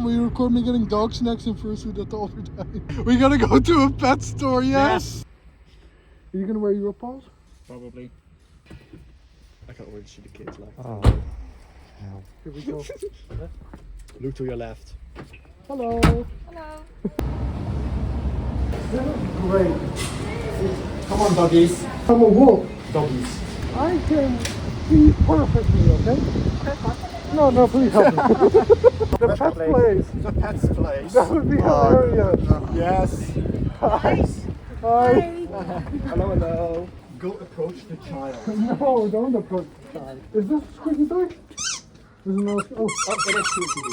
we record me getting dog snacks in Fursuit at all the time. We gotta go to a pet store, yes? Are you gonna wear your paws? Probably. I can already see the kids like. Oh. Here we go. Look to your left. Hello. Hello. This is great. Come on, doggies. I'm a wolf. Doggies. I can see perfectly, okay? No, please help me. The pet place. The pet's place. That would be hilarious. Yes. Hi. Hi. Hello. Go approach the child. No, don't approach the child. Is this squeaky toy? Oh, it is squeaky.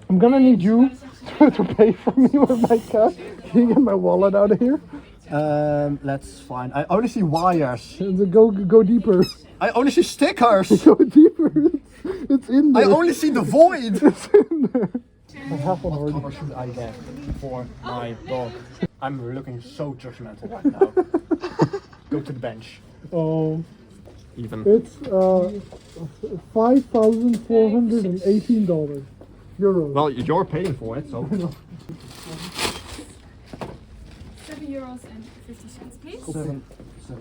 I'm gonna need you to pay for me with my cat. Can you get my wallet out of here? That's fine. I only see wires. Go deeper. I only see stickers. Go deeper. It's in there. I only see the void. It's in there. I have one What already. color should I get for my dog? I'm looking so judgmental right now. Go to the bench. Oh, Even. it's $5,418 euros. Well, you're paying for it, so. €7.50, please. 7.50. I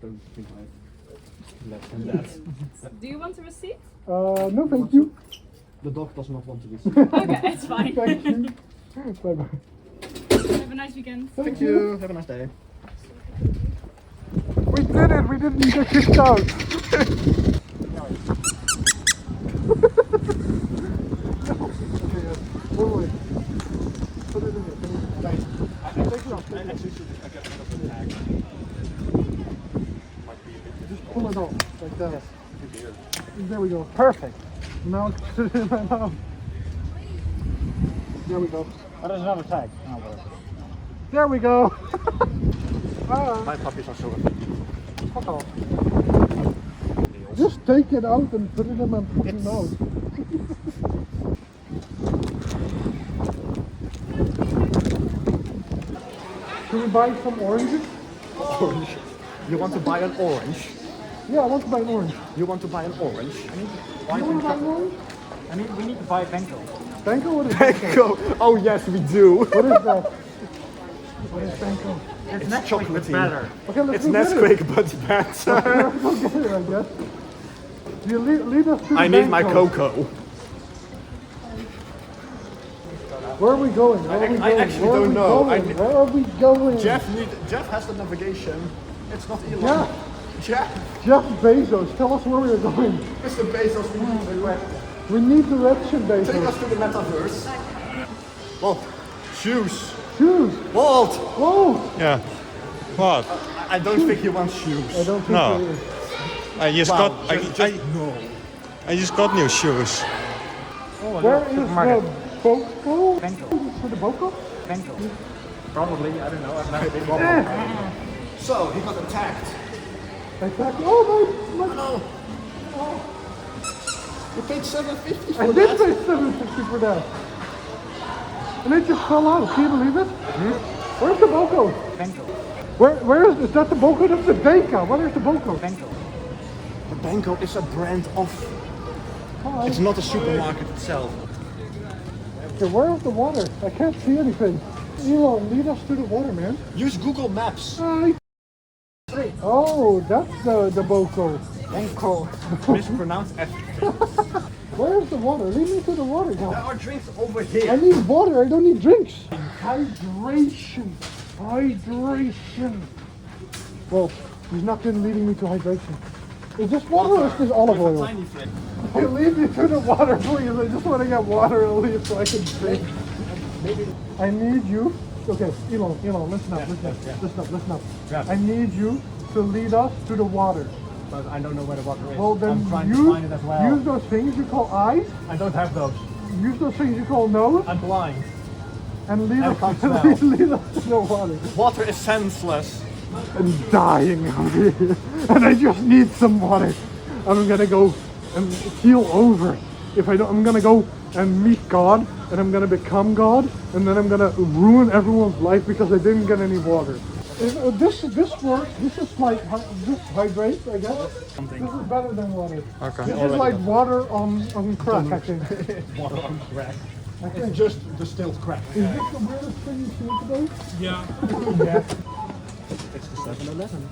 don't think I have less than that. Do you want a receipt? No, thank you. The dog does not want to receive. Okay, it's fine. Thank you. Bye bye. Have a nice weekend. Thank you. Have a nice day. We did it. We didn't get kicked out. Wait. Put it in here. Take it off. Just pull it off like that. There we go. Perfect. Now put it in my mouth. There we go. Oh, there's another tag. Oh, whatever. There we go. My puppies are so Fuck off. Just take it out and put it in my fucking mouth. Should we buy some oranges? Orange. You want to buy an orange? Yeah, I want to buy an orange. You want to buy an orange? You want to buy an orange? we need to buy Benko. Banco? What is Banco? Banco. Oh yes, we do. What is that? What is Banco? It's chocolatey. but better. Okay, let's It's go get it. Nesquik, but better. Let's go get it, I guess. You lead us to the I need my Banco. cocoa. Where are we going? Where are we I going? actually Where are don't we know. going? Where are we going? Jeff has the navigation. It's not Elon. Yeah. Jeff, Bezos, tell us where we are going. Mr. Bezos, we need direction. We need direction, Take Bezos. us to the metaverse. Walt, shoes. Shoes. Walt. Whoa. Yeah. What? I don't think he wants shoes. I don't think No. so either. I just Wow, got no. I just got new shoes. Where is the Boko? Benko. For the Boko? Benko. Probably, I don't know. I've never been. So, he got attacked. Exactly. Oh my! No. You paid $7.50 for I that. did pay $7.50 for that. And it just fell out. Can you believe it? Where's the Boko? Benko. Where is that the Boko? That's the Deka. Where is the Boko? Benko. The Banco is a brand of... Oh, It's not a supermarket itself. okay, where is the water? I can't see anything. Elon, lead us to the water, man. Use Google Maps. Oh, that's the Boko. Benko. Mispronounced everything. Where is the water? Lead me to the water, There guys. are drinks over I here. need water. I don't need drinks. Hydration. Hydration. Well, he's not been leading me to hydration. Is this water or is this olive oil? Tiny thing. Hey, lead me to the water, please. I just want to get water at least so I can drink. I need you. Okay, Elon, listen up. Listen up. Yeah. I need you to lead us to the water. But I don't know where the water is. Well, then I'm trying to find it as well. use those things you call eyes. I don't have those. Use those things you call nose. I'm blind. And lead I us, can't smell. lead us to the water. Water is senseless. I'm dying out here. And I just need some water. I'm gonna go and heal over. If I don't, I'm gonna go and meet God. And I'm gonna become God. And then I'm gonna ruin everyone's life because I didn't get any water. This works. This is like this hydrates, I guess. This is better than water. Okay. This is like water on crack, I think. Water on crack. I think. It's just distilled crack. Is this the weirdest thing you've seen today? Yeah. Yeah. It's the 7-Eleven.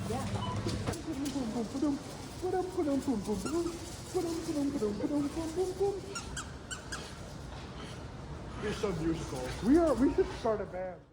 You're so musical. We should start a band.